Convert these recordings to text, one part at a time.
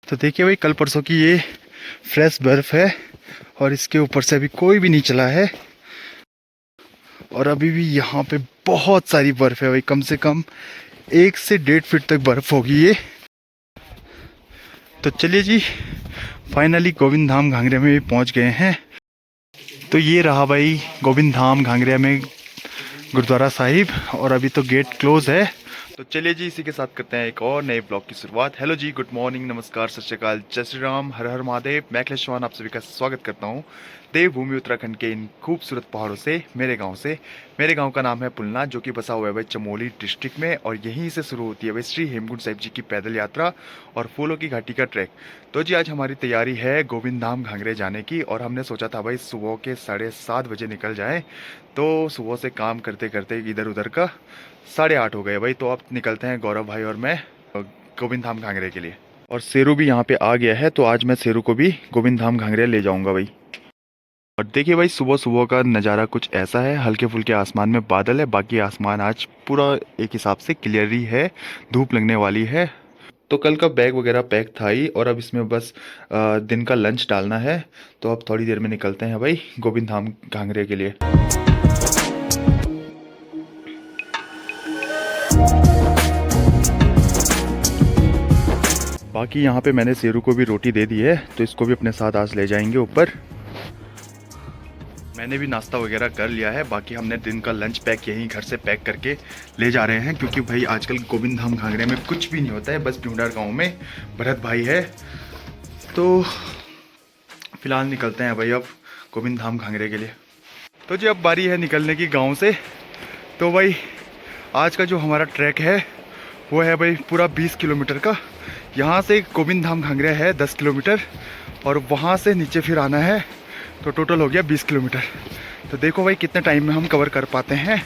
तो देखिए भाई, कल परसों की ये फ्रेश बर्फ़ है और इसके ऊपर से अभी कोई भी नहीं चला है और अभी भी यहाँ पे बहुत सारी बर्फ़ है भाई। कम से कम 1 से 1.5 फीट तक बर्फ़ होगी ये। तो चलिए जी, फाइनली गोविंद धाम घांगरे में भी पहुँच गए हैं। तो ये रहा भाई गोविंद धाम घांगरे में गुरुद्वारा साहिब, और अभी तो गेट क्लोज है। तो चलिए जी, इसी के साथ करते हैं एक और नए ब्लॉग की शुरुआत। हेलो जी, गुड मॉर्निंग, नमस्कार, सत श्री अकाल, जय श्री राम, हर हर महादेव। मैं अखिलेश चौहान आप सभी का स्वागत करता हूं देवभूमि उत्तराखंड के इन खूबसूरत पहाड़ों से, मेरे गांव से। मेरे गांव का नाम है पुलना, जो कि बसा हुआ है भाई चमोली डिस्ट्रिक्ट में, और यहीं से शुरू होती है भाई श्री हेमकुंड साहिब जी की पैदल यात्रा और फूलों की घाटी का ट्रैक। तो जी, आज हमारी तैयारी है गोविंद धाम घांगरे जाने की, और हमने सोचा था भाई सुबह के 7:30 बजे निकल जाएं। तो सुबह से काम करते करते इधर उधर का 8:30 हो गए भाई। तो अब निकलते हैं गौरव भाई और मैं गोविंद धाम घांगरे के लिए। और शेरू भी यहाँ पे आ गया है, तो आज मैं शेरू को भी गोविंद धाम घांगरे ले जाऊंगा भाई। और देखिए भाई, सुबह सुबह का नज़ारा कुछ ऐसा है। हल्के फुल्के आसमान में बादल है, बाकी आसमान आज पूरा एक हिसाब से क्लियर ही है, धूप लगने वाली है। तो कल का बैग वगैरह पैक था ही, और अब इसमें बस दिन का लंच डालना है। तो अब थोड़ी देर में निकलते हैं भाई गोविंद धाम घांगरे के लिए। बाकी यहाँ पे मैंने शेरू को भी रोटी दे दी है, तो इसको भी अपने साथ आज ले जाएंगे ऊपर। मैंने भी नाश्ता वगैरह कर लिया है। बाकी हमने दिन का लंच पैक यहीं घर से पैक करके ले जा रहे हैं, क्योंकि भाई आजकल गोविंद धाम घांगरे में कुछ भी नहीं होता है, बस ढूंढर गांव में भरत भाई है। तो फिलहाल निकलते हैं भाई अब गोविंद धाम घांगरे के लिए। तो जी, अब बारी है निकलने की गाँव से। तो भाई आज का जो हमारा ट्रैक है वो है भाई पूरा 20 किलोमीटर का। यहाँ से गोविंद धाम घांगरे है 10 किलोमीटर, और वहाँ से नीचे फिर आना है, तो टोटल हो गया 20 किलोमीटर। तो देखो भाई कितने टाइम में हम कवर कर पाते हैं।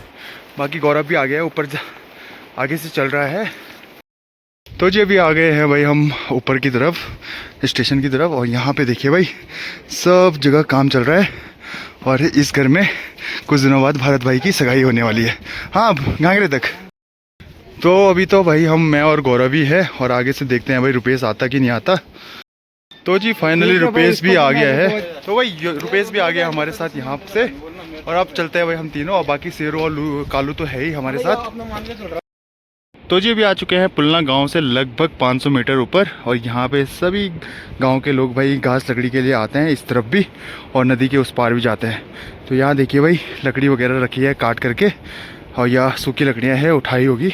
बाकी गौरव भी आ गया ऊपर, आगे से चल रहा है। तो जी, अभी आ गए हैं भाई हम ऊपर की तरफ, स्टेशन की तरफ। और यहाँ पे देखिए भाई, सब जगह काम चल रहा है, और इस घर में कुछ दिनों बाद भारत भाई की सगाई होने वाली है। हाँ, घांगरे तक। तो अभी तो भाई मैं और गौरव ही है, और आगे से देखते हैं भाई रुपेश आता कि नहीं आता। तो जी फाइनली रुपेश भी आ गया है। तो भाई रुपेश भी आ गया हमारे साथ यहाँ से, और अब चलते हैं भाई हम तीनों, और बाकी शेरू और कालू तो है ही हमारे साथ। तो जी, अभी आ चुके हैं पुलना गांव से लगभग 500 मीटर ऊपर, और यहाँ पे सभी गांव के लोग भाई घास लकड़ी के लिए आते हैं, इस तरफ भी और नदी के उस पार भी जाते हैं। तो यहाँ देखिए भाई, लकड़ी वगैरह रखी है काट करके, और यहाँ सूखी लकड़ियाँ हैं, उठाई होगी।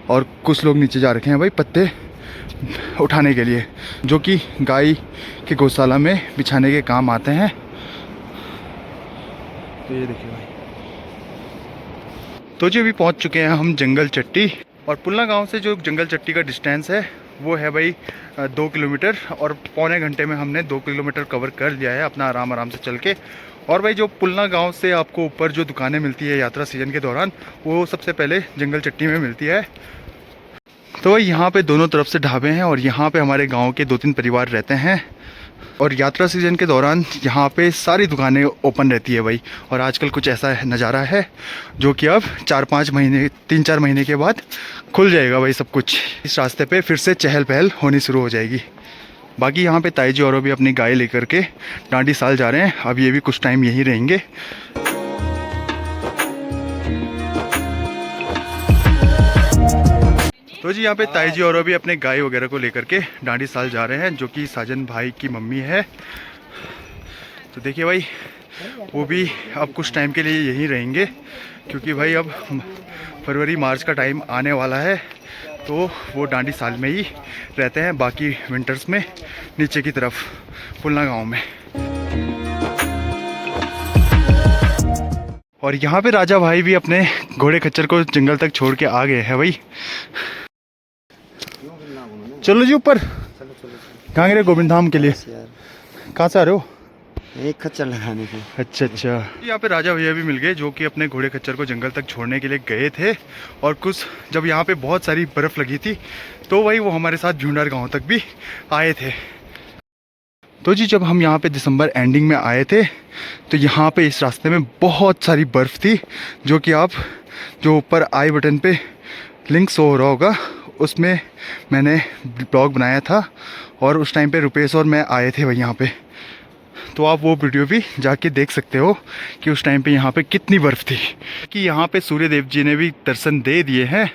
और कुछ लोग नीचे जा रखे हैं भाई पत्ते उठाने के लिए, जो कि गाय के गौशाला में बिछाने के काम आते हैं। तो ये देखिए भाई। तो जी, अभी पहुंच चुके हैं हम जंगल चट्टी, और पुलना गांव से जो जंगल चट्टी का डिस्टेंस है वो है भाई 2 किलोमीटर, और पौने घंटे में हमने 2 किलोमीटर कवर कर लिया है अपना आराम आराम से चल के। और भाई जो पुलना गांव से आपको ऊपर जो दुकानें मिलती है यात्रा सीजन के दौरान, वो सबसे पहले जंगल चट्टी में मिलती है। तो भाई यहाँ पे दोनों तरफ से ढाबे हैं, और यहाँ पे हमारे गांव के 2-3 परिवार रहते हैं, और यात्रा सीजन के दौरान यहाँ पे सारी दुकानें ओपन रहती है भाई। और आजकल कुछ ऐसा नज़ारा है जो कि अब 4-5 महीने 3-4 महीने के बाद खुल जाएगा भाई सब कुछ। इस रास्ते पे फिर से चहल पहल होनी शुरू हो जाएगी। बाकी यहाँ पे ताई जी और भी अपनी गाय लेकर के डांडी साल जा रहे हैं, अब ये भी कुछ टाइम यहीं रहेंगे। तो जी, यहाँ पे ताई जी और भी अपने गाय वगैरह को लेकर के डांडी साल जा रहे हैं, जो कि साजन भाई की मम्मी है। तो देखिए भाई, वो भी अब कुछ टाइम के लिए यहीं रहेंगे, क्योंकि भाई अब फरवरी मार्च का टाइम आने वाला है, तो वो डांडी साल में ही रहते हैं, बाकी विंटर्स में नीचे की तरफ पुलना गांव में। और यहाँ पे राजा भाई भी अपने घोड़े खच्चर को जंगल तक छोड़ के आ गए हैं भाई। चलो जी ऊपर घांगरे गोविंद धाम के लिए। कहाँ से आ रहे हो? एक खच्चर लगाने के। अच्छा। यहाँ पे राजा भैया भी मिल गए, जो कि अपने घोड़े खच्चर को जंगल तक छोड़ने के लिए गए थे। और कुछ जब यहाँ पे बहुत सारी बर्फ़ लगी थी, तो वही वो हमारे साथ झुंडार गांव तक भी आए थे। तो जी, जब हम यहाँ पे दिसंबर एंडिंग में आए थे, तो यहाँ पे इस रास्ते में बहुत सारी बर्फ़ थी, जो कि आप जो ऊपर आई बटन पे लिंक शो हो रहा होगा, उसमें मैंने ब्लॉग बनाया था। और उस टाइम पे रुपेश और मैं आए थे भाई यहाँ पे। तो आप वो वीडियो भी जाके देख सकते हो कि उस टाइम पे यहाँ पे कितनी बर्फ़ थी। कि यहाँ पे सूर्य देव जी ने भी दर्शन दे दिए हैं।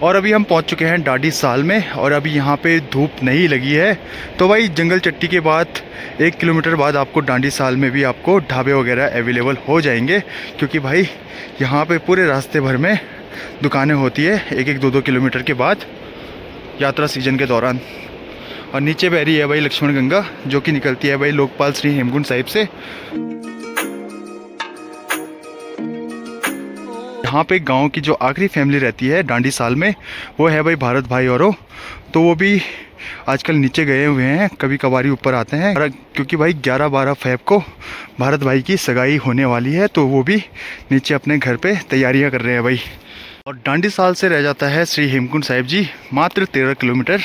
और अभी हम पहुँच चुके हैं डांडी साल में और अभी यहाँ पे धूप नहीं लगी है। तो भाई जंगल चट्टी के बाद 1 किलोमीटर बाद आपको डांडी साल में भी आपको ढाबे वगैरह अवेलेबल हो जाएंगे, क्योंकि भाई यहाँ पे पूरे रास्ते भर में दुकानें होती है 1-1, 2-2 किलोमीटर के बाद यात्रा सीजन के दौरान। और नीचे बह रही है भाई लक्ष्मण गंगा, जो कि निकलती है भाई लोकपाल श्री हेमकुंड साहिब से। यहाँ पे गांव की जो आखिरी फैमिली रहती है डांडी साल में, वो है भाई भारत भाई औरों। तो वो भी आजकल नीचे गए हुए हैं, कभी कभारी ऊपर आते हैं, क्योंकि भाई 11-12 फ़रवरी को भारत भाई की सगाई होने वाली है। तो वो भी नीचे अपने घर पे तैयारियां कर रहे हैं भाई। और डांडी साल से रह जाता है श्री हेमकुंड साहिब जी मात्र 13 किलोमीटर।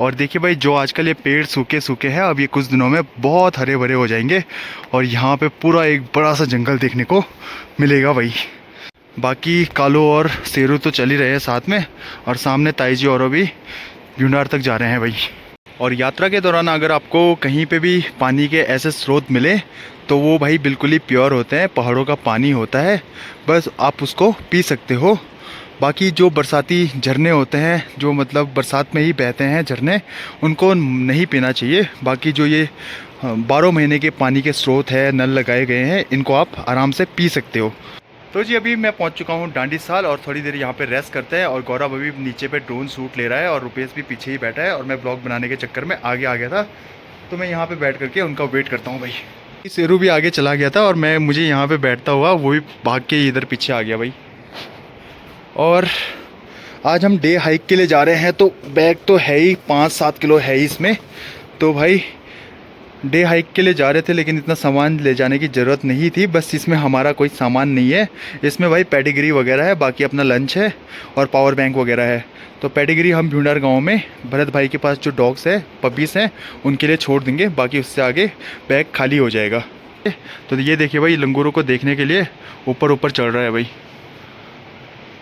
और देखिए भाई जो आजकल ये पेड़ सूखे सूखे हैं, अब ये कुछ दिनों में बहुत हरे भरे हो जाएंगे और यहाँ पे पूरा एक बड़ा सा जंगल देखने को मिलेगा भाई। बाकी कालो और शेरू तो चल ही रहे हैं साथ में, और सामने ताईजी और भी भ्यूंडार तक जा रहे हैं भाई। और यात्रा के दौरान अगर आपको कहीं पे भी पानी के ऐसे स्रोत मिले तो वो भाई बिल्कुल ही प्योर होते हैं, पहाड़ों का पानी होता है, बस आप उसको पी सकते हो। बाकी जो बरसाती झरने होते हैं, जो मतलब बरसात में ही बहते हैं झरने, उनको नहीं पीना चाहिए। बाकी जो ये 12 महीने के पानी के स्रोत है, नल लगाए गए हैं, इनको आप आराम से पी सकते हो। तो जी अभी मैं पहुंच चुका हूं डांडी साल और थोड़ी देर यहाँ पे रेस्ट करते हैं। और गौरव अभी नीचे पे ड्रोन शूट ले रहा है और रुपेश भी पीछे ही बैठा है, और मैं ब्लॉग बनाने के चक्कर में आगे आ गया था, तो मैं यहाँ पे बैठ करके उनका वेट करता हूँ भाई। शेरू भी आगे चला गया था और मुझे यहाँ पे बैठता हुआ वो भी भाग के इधर पीछे आ गया भाई। और आज हम डे हाइक के लिए जा रहे हैं, तो बैग तो है ही 5-7 किलो है ही इसमें। तो भाई डे हाइक के लिए जा रहे थे, लेकिन इतना सामान ले जाने की ज़रूरत नहीं थी। बस इसमें हमारा कोई सामान नहीं है, इसमें भाई पेडिग्री वगैरह है, बाकी अपना लंच है और पावर बैंक वगैरह है। तो पेडिग्री हम भ्यूंडार गांव में भरत भाई के पास जो डॉग्स है, पपीज़ हैं, उनके लिए छोड़ देंगे, बाकी उससे आगे बैग खाली हो जाएगा। तो ये देखिए भाई लंगूरों को देखने के लिए ऊपर चढ़ रहा है भाई।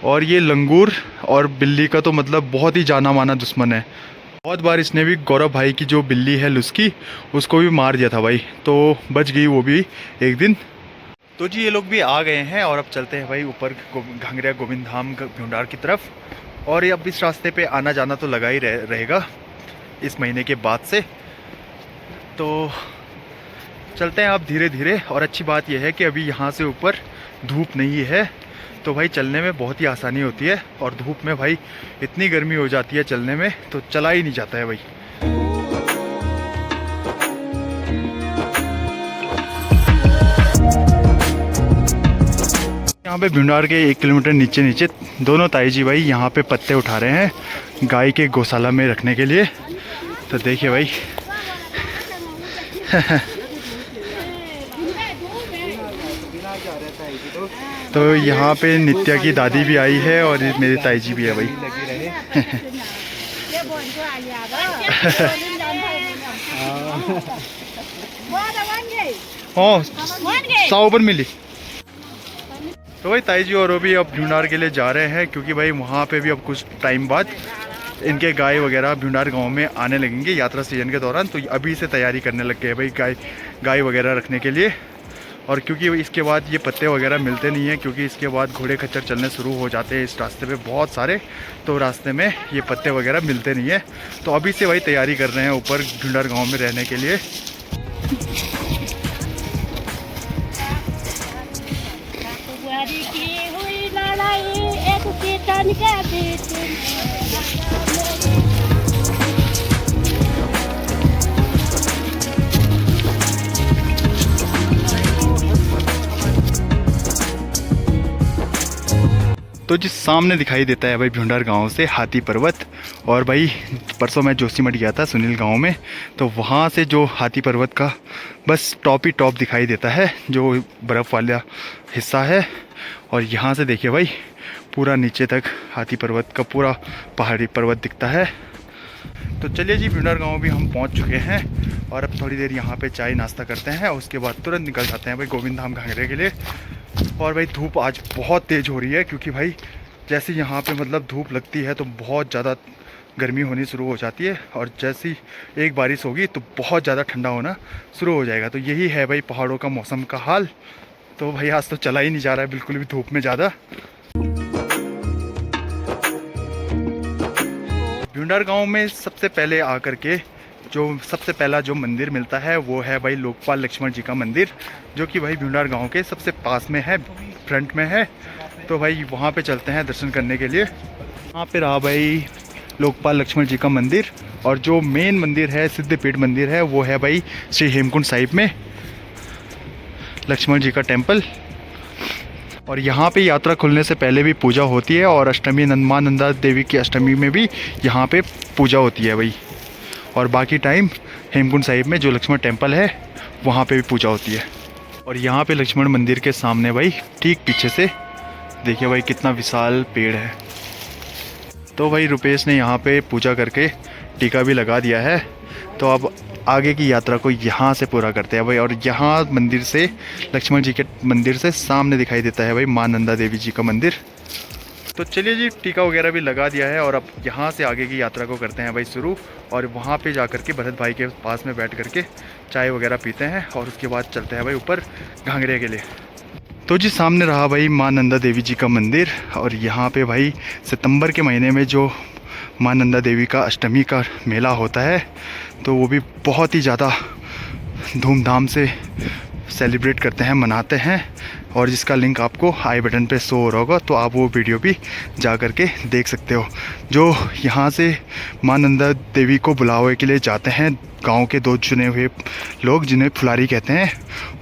और ये लंगूर और बिल्ली का तो मतलब बहुत ही जाना माना दुश्मन है। बहुत बार इसने भी गौरव भाई की जो बिल्ली है लुस्की, उसको भी मार दिया था भाई, तो बच गई वो भी एक दिन। तो जी ये लोग भी आ गए हैं और अब चलते हैं भाई ऊपर घांगरिया गोविंद धाम भ्यूंडार की तरफ। और अब इस रास्ते पे आना जाना तो लगा ही रहेगा इस महीने के बाद से। तो चलते हैं अब धीरे धीरे। और अच्छी बात यह है कि अभी यहाँ से ऊपर धूप नहीं है, तो भाई चलने में बहुत ही आसानी होती है। और धूप में भाई इतनी गर्मी हो जाती है चलने में, तो चला ही नहीं जाता है भाई। यहाँ पे भ्यूंडार के 1 किलोमीटर नीचे दोनों ताईजी भाई यहाँ पे पत्ते उठा रहे हैं गाय के गौशाला में रखने के लिए। तो देखिए भाई तो यहाँ पे नित्या की दादी भी आई है और मेरी ताईजी भी है भाई। हाँ 100 मिली। तो भाई ताईजी और वो भी अब भ्यूंडार के लिए जा रहे हैं, क्योंकि भाई वहाँ पे भी अब कुछ टाइम बाद इनके गाय वगैरह भ्यूंडार गांव में आने लगेंगे यात्रा सीजन के दौरान। तो अभी से तैयारी करने लग गए भाई गाय वगैरह रखने के लिए। और क्योंकि इसके बाद ये पत्ते वगैरह मिलते नहीं हैं, क्योंकि इसके बाद घोड़े खच्चर चलने शुरू हो जाते हैं इस रास्ते पे बहुत सारे, तो रास्ते में ये पत्ते वगैरह मिलते नहीं है। तो अभी से भाई तैयारी कर रहे हैं ऊपर भ्यूंडार गांव में रहने के लिए। तो जिस सामने दिखाई देता है भाई भ्यूंडार गांव से हाथी पर्वत। और भाई परसों मैं जोशीमठ गया था सुनील गांव में, तो वहाँ से जो हाथी पर्वत का बस टॉप ही टॉप दिखाई देता है, जो बर्फ़ वाला हिस्सा है। और यहाँ से देखिए भाई पूरा नीचे तक हाथी पर्वत का पूरा पहाड़ी पर्वत दिखता है। तो चलिए जी भ्यूंडार गांव भी हम पहुँच चुके हैं और अब थोड़ी देर यहाँ पे चाय नाश्ता करते हैं, उसके बाद तुरंत निकल जाते हैं भाई गोविंद धाम घांगरे के लिए। और भाई धूप आज बहुत तेज़ हो रही है, क्योंकि भाई जैसे यहाँ पे मतलब धूप लगती है तो बहुत ज़्यादा गर्मी होनी शुरू हो जाती है, और जैसी एक बारिश होगी तो बहुत ज़्यादा ठंडा होना शुरू हो जाएगा। तो यही है भाई पहाड़ों का मौसम का हाल। तो भाई आज तो चला ही नहीं जा रहा है बिल्कुल भी धूप में ज़्यादा। भ्यूंडार गांव में सबसे पहले आकर के जो सबसे पहला जो मंदिर मिलता है वो है भाई लोकपाल लक्ष्मण जी का मंदिर, जो कि भाई भ्यूंडार गांव के सबसे पास में है, फ्रंट में है। तो भाई वहाँ पे चलते हैं दर्शन करने के लिए। वहाँ पे रहा भाई लोकपाल लक्ष्मण जी का मंदिर, और जो मेन मंदिर है सिद्धपीठ मंदिर है वो है भाई श्री हेमकुंड साहिब में लक्ष्मण जी का टेम्पल। और यहाँ पे यात्रा खुलने से पहले भी पूजा होती है, और अष्टमी माँ नंदा देवी की अष्टमी में भी यहाँ पे पूजा होती है भाई। और बाकी टाइम हेमकुंड साहिब में जो लक्ष्मण टेम्पल है वहाँ पे भी पूजा होती है। और यहाँ पे लक्ष्मण मंदिर के सामने भाई ठीक पीछे से देखिए भाई कितना विशाल पेड़ है। तो भाई रुपेश ने यहाँ पे पूजा करके टीका भी लगा दिया है। तो अब आगे की यात्रा को यहाँ से पूरा करते हैं भाई। और यहाँ मंदिर से लक्ष्मण जी के मंदिर से सामने दिखाई देता है भाई माँ नंदा देवी जी का मंदिर। तो चलिए जी, टीका वगैरह भी लगा दिया है, और अब यहाँ से आगे की यात्रा को करते हैं भाई शुरू। और वहाँ पे जा कर के भरत भाई के पास में बैठ करके चाय वगैरह पीते हैं, और उसके बाद चलते हैं भाई ऊपर घांगरे के लिए। तो जी सामने रहा भाई माँ नंदा देवी जी का मंदिर। और यहाँ पे भाई सितंबर के महीने में जो माँ नंदा देवी का अष्टमी का मेला होता है तो वो भी बहुत ही ज़्यादा धूमधाम से सेलिब्रेट करते हैं, मनाते हैं। और जिसका लिंक आपको आई बटन पे शो हो रहा होगा, तो आप वो वीडियो भी जा कर के देख सकते हो। जो यहाँ से माँ नंदा देवी को बुलावे के लिए जाते हैं गांव के 2 चुने हुए लोग, जिन्हें फुलारी कहते हैं,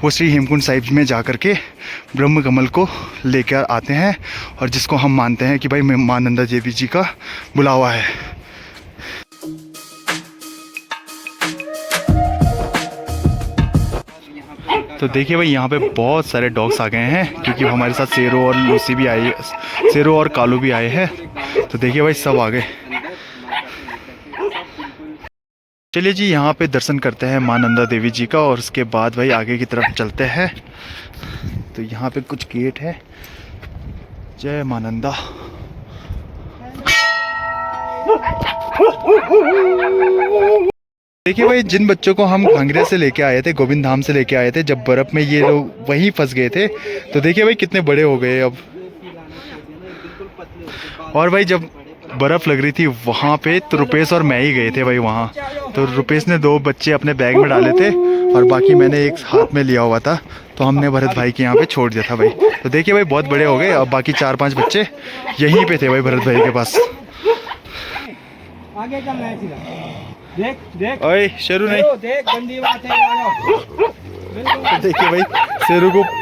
वो श्री हेमकुंड साहिब में जा कर के ब्रह्म कमल को लेकर आते हैं, और जिसको हम मानते हैं कि भाई माँ नंदा देवी जी का बुलावा है। तो देखिए भाई यहाँ पे बहुत सारे डॉग्स आ गए हैं, क्योंकि हमारे साथ शेरो और लूसी भी आई, शेरो और कालू भी आए हैं। तो देखिए भाई सब आ गए। चलिए जी यहाँ पे दर्शन करते हैं माँ नंदा देवी जी का, और उसके बाद भाई आगे की तरफ चलते हैं। तो यहाँ पे कुछ गेट है। जय माँ नंदा। देखिए भाई जिन बच्चों को हम घांगरे से लेके आए थे, गोविंद धाम से लेके आए थे, जब बर्फ़ में ये लोग वहीं फंस गए थे, तो देखिए भाई कितने बड़े हो गए अब। और भाई जब बर्फ़ लग रही थी वहाँ पे तो रुपेश और मैं ही गए थे भाई वहाँ। तो रुपेश ने 2 बच्चे अपने बैग में डाले थे, और बाकी मैंने एक हाथ में लिया हुआ था, तो हमने भरत भाई के यहाँ पे छोड़ दिया था भाई। तो देखिए भाई बहुत बड़े हो गए, अब बाकी 4-5 बच्चे यहीं पे थे भाई भरत भाई के पास। आगे चल रहा है, देख देख ओए शेरू नहीं, देख गंदी बात है। तो देखिए भाई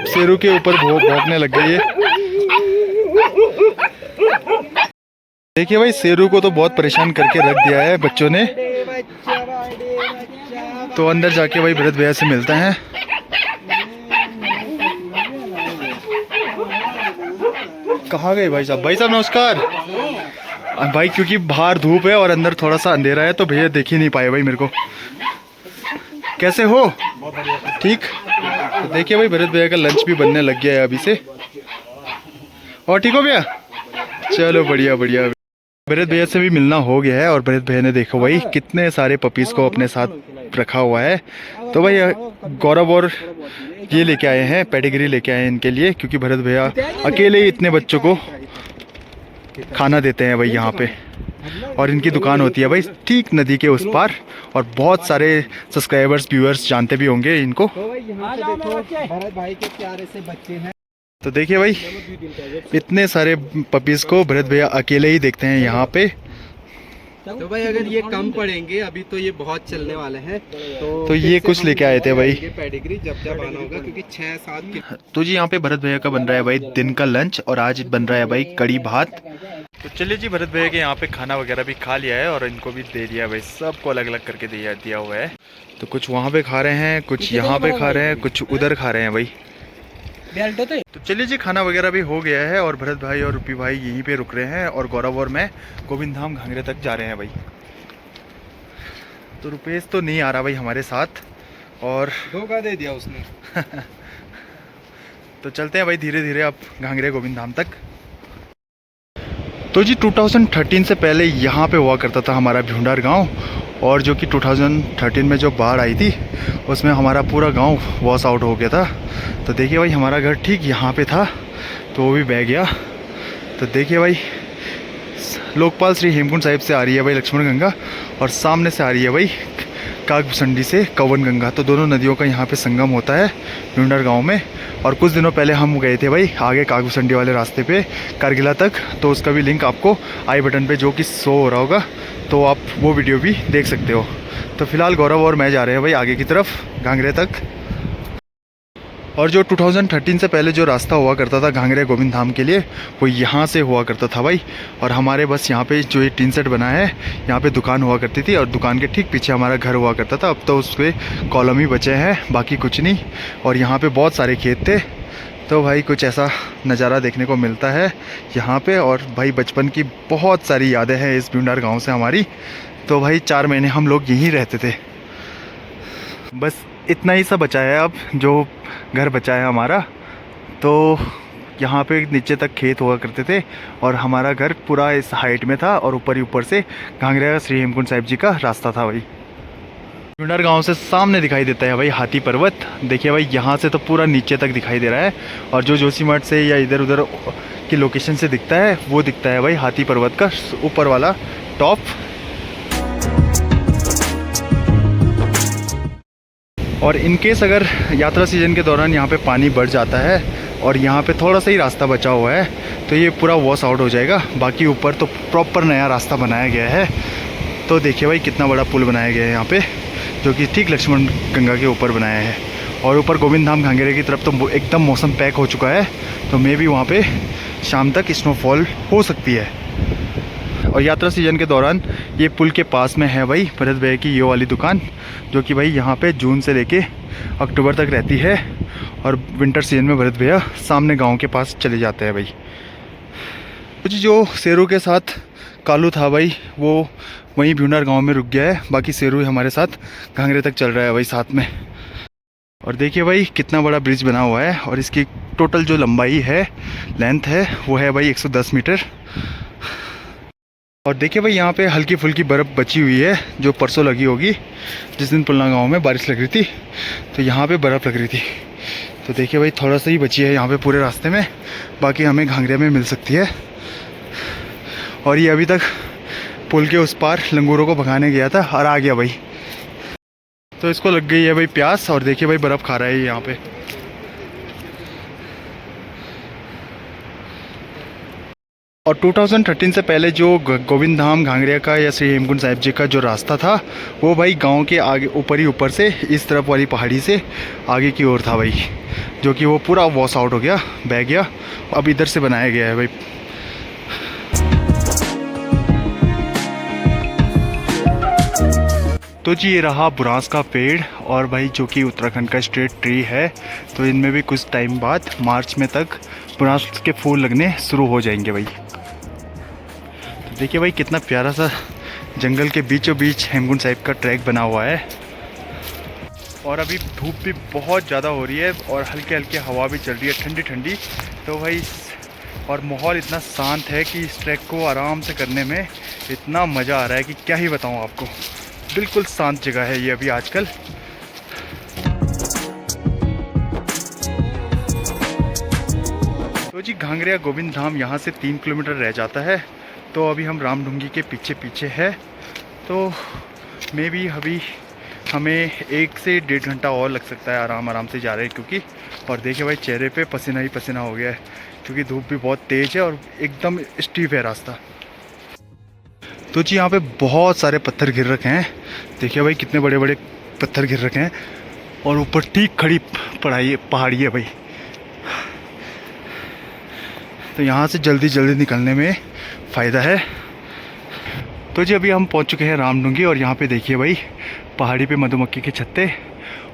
शेरू के ऊपर भौंकने लग गई है। देखिए भाई शेरू को तो बहुत परेशान करके रख दिया है बच्चों ने। तो अंदर जाके भाई भरत भैया से मिलते हैं। कहाँ गए भाई साहब? भाई साहब नमस्कार। भाई क्योंकि बाहर धूप है और अंदर थोड़ा सा अंधेरा है, तो भैया देख ही नहीं पाए भाई मेरे को। कैसे हो? ठीक। तो देखिए भाई भरत भैया का लंच भी बनने लग गया है अभी से। और ठीक हो भैया? चलो बढ़िया बढ़िया। भरत भैया से भी मिलना हो गया है, और भरत भैया ने देखो भाई कितने सारे पपीज़ को अपने साथ रखा हुआ है। तो भाई गौरव और ये लेके आए हैं, पेडिग्री लेके आए हैं इनके लिए, क्योंकि भरत भैया अकेले ही इतने बच्चों को खाना देते हैं भाई यहाँ पे। और इनकी दुकान होती है भाई ठीक नदी के उस पार, और बहुत सारे सब्सक्राइबर्स व्यूअर्स जानते भी होंगे इनको। तो भाई यहाँ पे देखो भरत भाई के प्यारे से बच्चे हैं। तो देखिए भाई इतने सारे पपीज़ को भरत भैया अकेले ही देखते हैं यहाँ पे। तो भाई अगर ये कम पड़ेंगे, अभी तो ये बहुत चलने वाले हैं, तो ये कुछ लेके आए थे भाई। पेडिग्री जब जब आना होगा, क्योंकि 6-7 की। तो जी यहाँ पे भरत भैया का बन रहा है भाई दिन का लंच, और आज बन रहा है भाई कड़ी भात। तो चलिए जी भरत भैया के यहाँ पे खाना वगैरह भी खा लिया है, और इनको भी दे दिया भाई, सबको अलग अलग करके दिया हुआ है। तो कुछ वहाँ पे खा रहे हैं, कुछ यहाँ पे खा रहे हैं, कुछ उधर खा रहे हैं भाई। तो चलिए जी खाना वगैरह भी हो गया है, और भरत भाई और रूपी भाई यहीं पे रुक रहे हैं, और गौरव और मैं गोविंद धाम घांगरे तक जा रहे हैं भाई। तो रुपेश तो नहीं आ रहा भाई हमारे साथ, और धोखा दे दिया उसने। तो चलते हैं भाई धीरे धीरे अब घांगरे गोविंद धाम तक। तो जी 2013 से पहले यहाँ पे हुआ करता था हमारा भ्यूंडार गांव, और जो कि 2013 में जो बाढ़ आई थी उसमें हमारा पूरा गांव वॉश आउट हो गया था। तो देखिए भाई हमारा घर ठीक यहाँ पे था, तो वो भी बह गया। तो देखिए भाई लोकपाल श्री हेमकुंड साहिब से आ रही है भाई लक्ष्मण गंगा, और सामने से आ रही है भाई कागभूसंडी से कवन गंगा। तो दोनों नदियों का यहाँ पे संगम होता है भ्यूंडार गांव में। और कुछ दिनों पहले हम गए थे भाई आगे कागभूसंडी वाले रास्ते पे कारगिला तक, तो उसका भी लिंक आपको आई बटन पे जो कि शो हो रहा होगा, तो आप वो वीडियो भी देख सकते हो। तो फिलहाल गौरव और मैं जा रहे हैं भाई आगे की तरफ घांगरे तक। और जो 2013 से पहले जो रास्ता हुआ करता था घांगरे गोविंद धाम के लिए, वो यहाँ से हुआ करता था भाई। और हमारे बस यहाँ पे जो ये टीन सेट बना है, यहाँ पे दुकान हुआ करती थी, और दुकान के ठीक पीछे हमारा घर हुआ करता था। अब तो उस पर कॉलम ही बचे हैं, बाकी कुछ नहीं। और यहाँ पे बहुत सारे खेत थे, तो भाई कुछ ऐसा नज़ारा देखने को मिलता है यहाँ पे। और भाई बचपन की बहुत सारी यादें हैं इस भ्यूंडार गाँव से हमारी। तो भाई 4 महीने हम लोग यहीं रहते थे। बस इतना ही सब बचा है अब जो घर बचा है हमारा। तो यहाँ पे नीचे तक खेत हुआ करते थे, और हमारा घर पूरा इस हाइट में था, और ऊपर ही ऊपर से घांगरे श्री हेमकुंड साहिब जी का रास्ता था भाई। भ्यूंडार गांव से सामने दिखाई देता है भाई हाथी पर्वत। देखिए भाई यहाँ से तो पूरा नीचे तक दिखाई दे रहा है, और जो जोशीमठ से या इधर उधर की लोकेशन से दिखता है वो दिखता है भाई हाथी पर्वत का ऊपर वाला टॉप। और इनकेस अगर यात्रा सीजन के दौरान यहाँ पे पानी बढ़ जाता है और यहाँ पे थोड़ा सा ही रास्ता बचा हुआ है, तो ये पूरा वॉश आउट हो जाएगा। बाकी ऊपर तो प्रॉपर नया रास्ता बनाया गया है। तो देखिए भाई कितना बड़ा पुल बनाया गया है यहाँ पे, जो कि ठीक लक्ष्मण गंगा के ऊपर बनाया है। और ऊपर गोविंद धाम घांगरे की तरफ तो एकदम मौसम पैक हो चुका है, तो मे भी वहाँ पे शाम तक स्नोफॉल हो सकती है। और यात्रा सीजन के दौरान ये पुल के पास में है भाई भरत भैया की ये वाली दुकान, जो कि भाई यहाँ पे जून से लेके अक्टूबर तक रहती है। और विंटर सीजन में भरत भैया सामने गांव के पास चले जाते हैं भाई। कुछ जो शेरू के साथ कालू था भाई, वो वहीं भ्यूंडार गांव में रुक गया है। बाकी शेरू हमारे साथ घांगरे तक चल रहा है भाई साथ में। और देखिए भाई कितना बड़ा ब्रिज बना हुआ है, और इसकी टोटल जो लंबाई है, लेंथ है, वो है भाई 110 मीटर। और देखिए भाई यहाँ पे हल्की फुल्की बर्फ़ बची हुई है, जो परसों लगी होगी जिस दिन पुलना गांव में बारिश लग रही थी, तो यहाँ पे बर्फ़ लग रही थी। तो देखिए भाई थोड़ा सा ही बची है यहाँ पे पूरे रास्ते में, बाकी हमें घांगरे में मिल सकती है। और ये अभी तक पुल के उस पार लंगूरों को भगाने गया था और आ गया भाई, तो इसको लग गई है भाई प्यास। और देखिए भाई बर्फ़ खा रहा है यहाँ पे। और 2013 से पहले जो गोविंद धाम घांगरिया का या श्री हेमकुंड साहिब जी का जो रास्ता था, वो भाई गांव के आगे ऊपर ही ऊपर से इस तरफ वाली पहाड़ी से आगे की ओर था भाई, जो कि वो पूरा वॉश आउट हो गया, बह गया। अब इधर से बनाया गया है भाई। तो जी ये रहा बुरांस का पेड़, और भाई जो कि उत्तराखंड का स्टेट ट्री है। तो इनमें भी कुछ टाइम बाद मार्च में तक बुरांस के फूल लगने शुरू हो जाएंगे भाई। तो देखिए भाई कितना प्यारा सा जंगल के बीचों बीच हेमकुंड साहिब का ट्रैक बना हुआ है। और अभी धूप भी बहुत ज़्यादा हो रही है, और हल्की हल्की हवा भी चल रही है ठंडी ठंडी। तो भाई और माहौल इतना शांत है कि इस ट्रैक को आराम से करने में इतना मज़ा आ रहा है कि क्या ही बताऊँ आपको। बिल्कुल शांत जगह है ये अभी आजकल। तो जी घांगरिया गोविंद धाम यहाँ से 3 किलोमीटर रह जाता है। तो अभी हम रामढुंगी के पीछे पीछे है, तो मे भी अभी हमें 1 से 1.5 घंटा और लग सकता है। आराम से जा रहे हैं क्योंकि, और देखिए भाई चेहरे पे पसीना ही पसीना हो गया है, क्योंकि धूप भी बहुत तेज़ है और एकदम स्टीप है रास्ता। तो जी यहाँ पे बहुत सारे पत्थर गिर रखे हैं। देखिए भाई कितने बड़े बड़े पत्थर गिर रखे हैं, और ऊपर ठीक खड़ी पहाड़ी है भाई। तो यहाँ से जल्दी जल्दी निकलने में फ़ायदा है। तो जी अभी हम पहुँच चुके हैं रामढुंगी, और यहाँ पे देखिए भाई पहाड़ी पे मधुमक्खी के छत्ते।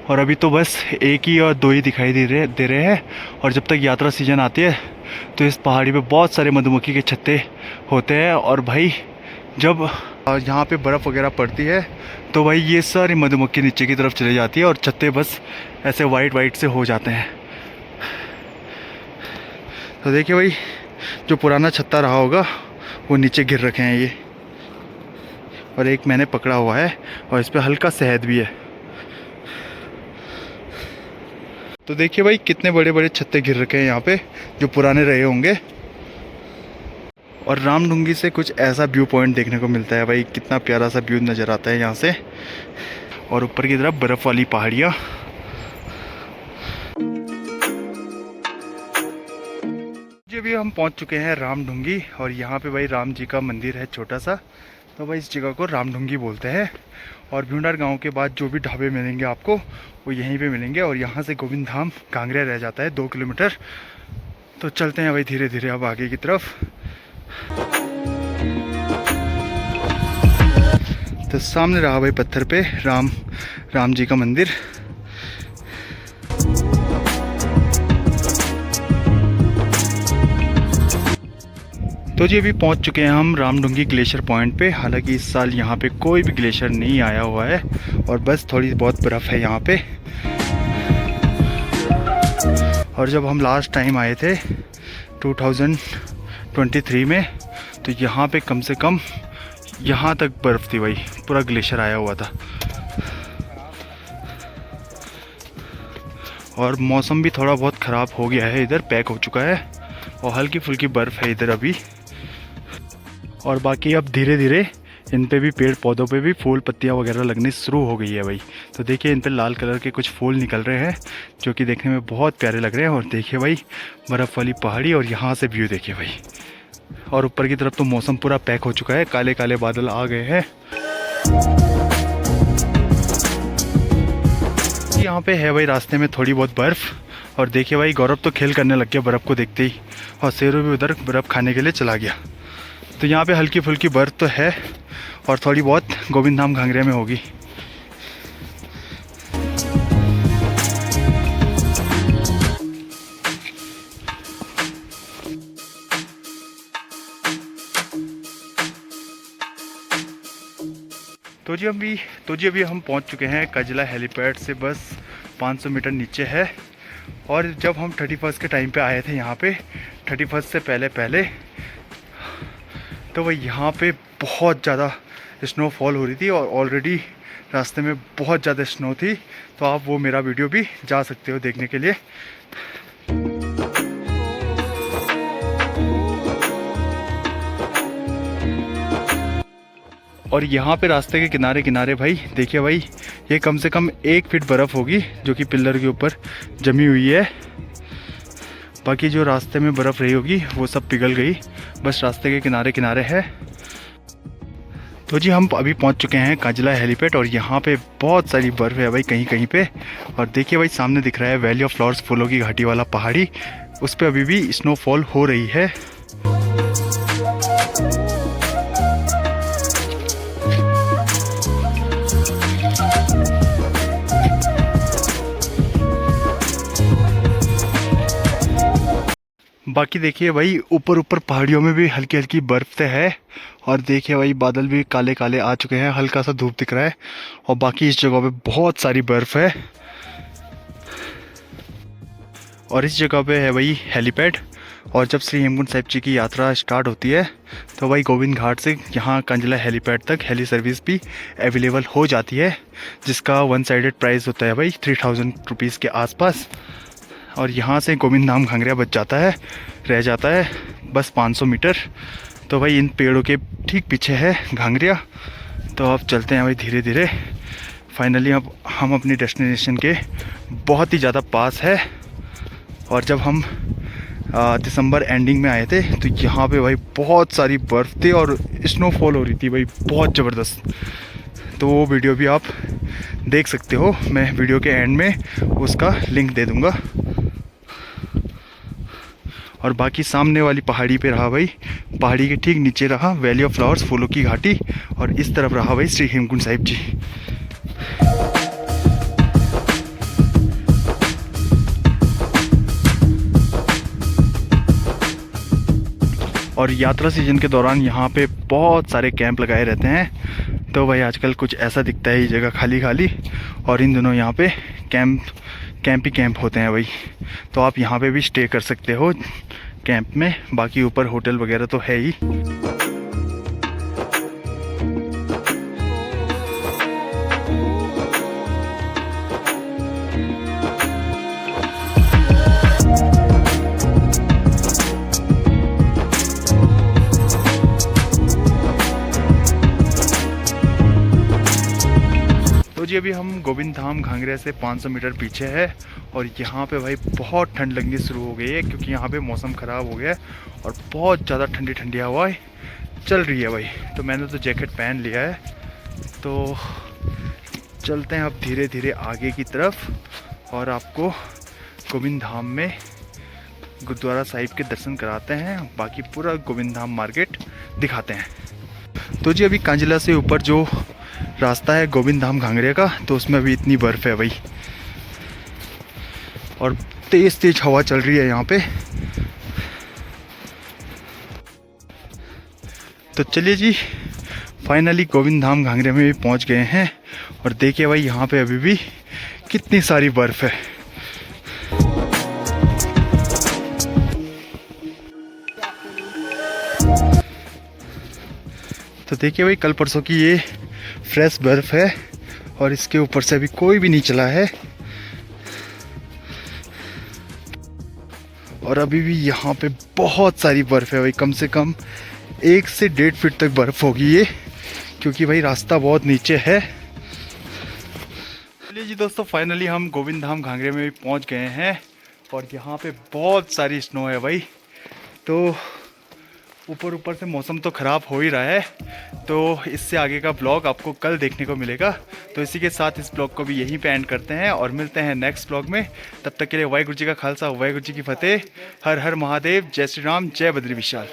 और अभी तो बस 1 ही और 2 ही दिखाई दे रहे हैं। और जब तक यात्रा सीजन आती है तो इस पहाड़ी पे बहुत सारे मधुमक्खी के छत्ते होते हैं। और भाई जब यहाँ पे बर्फ़ वगैरह पड़ती है तो भाई ये सारी मधुमक्खी नीचे की तरफ चली जाती है, और छत्ते बस ऐसे वाइट से हो जाते हैं। तो देखिए भाई जो पुराना छत्ता रहा होगा वो नीचे गिर रखे हैं ये, और एक मैंने पकड़ा हुआ है और इस पर हल्का शहद भी है। तो देखिए भाई कितने बड़े बड़े छत्ते गिर रखे हैं यहाँ पे, जो पुराने रहे होंगे। और रामडूंगी से कुछ ऐसा व्यू पॉइंट देखने को मिलता है भाई, कितना प्यारा सा व्यू नज़र आता है यहाँ से, और ऊपर की तरफ बर्फ़ वाली पहाड़ियाँ। जी अभी हम पहुँच चुके हैं रामडूंगी, और यहाँ पे भाई राम जी का मंदिर है छोटा सा, तो भाई इस जगह को रामडूंगी बोलते हैं। और भ्यूंडार गांव के बाद जो भी ढाबे मिलेंगे आपको वो यहीं पे मिलेंगे, और यहाँ से गोविंद धाम कांगड़ा रह जाता है 2 किलोमीटर। तो चलते हैं भाई धीरे धीरे अब आगे की तरफ। तो सामने रहा भाई पत्थर पे राम जी का मंदिर। तो जी अभी पहुंच चुके हैं हम रामडूंगी ग्लेशियर पॉइंट पे। हालांकि इस साल यहाँ पे कोई भी ग्लेशियर नहीं आया हुआ है, और बस थोड़ी बहुत बर्फ़ है यहाँ पे। और जब हम लास्ट टाइम आए थे 2023 में, तो यहाँ पे कम से कम यहाँ तक बर्फ़ थी भाई, पूरा ग्लेशियर आया हुआ था। और मौसम भी थोड़ा बहुत ख़राब हो गया है, इधर पैक हो चुका है, और हल्की फुल्की बर्फ़ है इधर अभी। और बाकी अब धीरे धीरे इन पे भी पेड़ पौधों पे भी फूल पत्तियाँ वगैरह लगनी शुरू हो गई है भाई। तो देखिए इन पे लाल कलर के कुछ फूल निकल रहे हैं, जो कि देखने में बहुत प्यारे लग रहे हैं। और देखिए भाई बर्फ़ वाली पहाड़ी, और यहाँ से व्यू देखिए भाई। और ऊपर की तरफ तो मौसम पूरा पैक हो चुका है, काले काले बादल आ गए हैं। यहाँ पे है भाई रास्ते में थोड़ी बहुत बर्फ़, और देखिए भाई गौरव तो खेल करने लग गया बर्फ़ को देखते ही, और शेरू भी उधर बर्फ़ खाने के लिए चला गया। तो यहाँ पे हल्की फुल्की बर्फ़ तो है, और थोड़ी बहुत गोविंद धाम घांगरे में होगी। तो जी अभी हम पहुँच चुके हैं कजला हेलीपैड से बस 500 मीटर नीचे है। और जब हम 31 के टाइम पे आए थे यहाँ पे, 31 से पहले तो भाई यहाँ पे बहुत ज़्यादा स्नोफॉल हो रही थी, और ऑलरेडी रास्ते में बहुत ज़्यादा स्नो थी। तो आप वो मेरा वीडियो भी जा सकते हो देखने के लिए। और यहाँ पे रास्ते के किनारे किनारे भाई देखिए भाई, ये कम से कम 1 फीट बर्फ़ होगी जो कि पिलर के ऊपर जमी हुई है। बाकी जो रास्ते में बर्फ़ रही होगी वो सब पिघल गई, बस रास्ते के किनारे किनारे है। तो जी हम अभी पहुंच चुके हैं कांजला हेलीपैड, और यहाँ पे बहुत सारी बर्फ़ है भाई कहीं कहीं पे। और देखिए भाई सामने दिख रहा है वैली ऑफ फ्लावर्स, फूलों की घाटी वाला पहाड़ी, उस पर अभी भी स्नोफॉल हो रही है। बाकी देखिए भाई ऊपर पहाड़ियों में भी हल्की हल्की बर्फ़ तो है, और देखिए भाई बादल भी काले काले आ चुके हैं, हल्का सा धूप दिख रहा है। और बाकी इस जगह पे बहुत सारी बर्फ़ है। और इस जगह पे है भाई हेलीपैड। और जब श्री हेमकुंड साहिब जी की यात्रा स्टार्ट होती है तो भाई गोविंद घाट से यहाँ कांजला हेलीपैड तक हेली सर्विस भी अवेलेबल हो जाती है, जिसका 1 साइडेड प्राइस होता है भाई 3000 रुपीज़ के आसपास। और यहाँ से गोविंद धाम घांगरा रह जाता है बस 500 मीटर। तो भाई इन पेड़ों के ठीक पीछे है घांगरा। तो अब चलते हैं भाई धीरे धीरे। फाइनली अब हम अपनी डेस्टिनेशन के बहुत ही ज़्यादा पास है। और जब हम दिसंबर एंडिंग में आए थे तो यहाँ पे भाई बहुत सारी बर्फ़ थी और स्नोफॉल हो रही थी भाई बहुत ज़बरदस्त। तो वो वीडियो भी आप देख सकते हो, मैं वीडियो के एंड में उसका लिंक दे दूँगा। और बाकी सामने वाली पहाड़ी पे रहा भाई, पहाड़ी के ठीक नीचे रहा वैली ऑफ फ्लावर्स, फूलों की घाटी, और इस तरफ रहा भाई श्री हेमकुंड साहिब जी। और यात्रा सीजन के दौरान यहाँ पे बहुत सारे कैंप लगाए रहते हैं। तो भाई आजकल कुछ ऐसा दिखता है ये जगह खाली खाली, और इन दिनों यहाँ पे कैंप ही कैंप होते हैं भाई। तो आप यहाँ पे भी स्टे कर सकते हो कैंप में। बाकी ऊपर होटल वगैरह तो है ही। तो जी अभी हम गोविंद धाम घांगरे से 500 मीटर पीछे है और यहाँ पे भाई बहुत ठंड लगनी शुरू हो गई है क्योंकि यहाँ पे मौसम ख़राब हो गया है और बहुत ज़्यादा ठंडी ठंडी हवाएं चल रही है भाई। तो मैंने तो जैकेट पहन लिया है, तो चलते हैं अब धीरे धीरे आगे की तरफ और आपको गोविंद धाम में गुरुद्वारा साहिब के दर्शन कराते हैं, बाकी पूरा गोविंद धाम मार्केट दिखाते हैं। तो जी अभी कांजिला से ऊपर जो रास्ता है गोविंद धाम घांगरे का, तो उसमें अभी इतनी बर्फ़ है भाई और तेज़ तेज़ हवा चल रही है यहाँ पे। तो चलिए जी फाइनली गोविंद धाम घांगरे में भी पहुँच गए हैं और देखिए भाई यहाँ पे अभी भी कितनी सारी बर्फ़ है। तो देखिए भाई कल परसों की ये फ्रेश बर्फ़ है और इसके ऊपर से अभी कोई भी नहीं चला है और अभी भी यहाँ पे बहुत सारी बर्फ़ है भाई, कम से कम 1 से 1.5 फीट तक बर्फ़ होगी ये, क्योंकि भाई रास्ता बहुत नीचे है। चलिए जी दोस्तों फाइनली हम गोविंद धाम घांगरे में भी पहुँच गए हैं और यहाँ पे बहुत सारी स्नो है भाई। तो ऊपर से मौसम तो ख़राब हो ही रहा है, तो इससे आगे का ब्लॉग आपको कल देखने को मिलेगा। तो इसी के साथ इस ब्लॉग को भी यहीं पे एंड करते हैं और मिलते हैं नेक्स्ट ब्लॉग में। तब तक के लिए वाहिगुरु जी का खालसा वाहिगुरु जी की फतेह। हर हर महादेव, जय श्री राम, जय बद्री विशाल।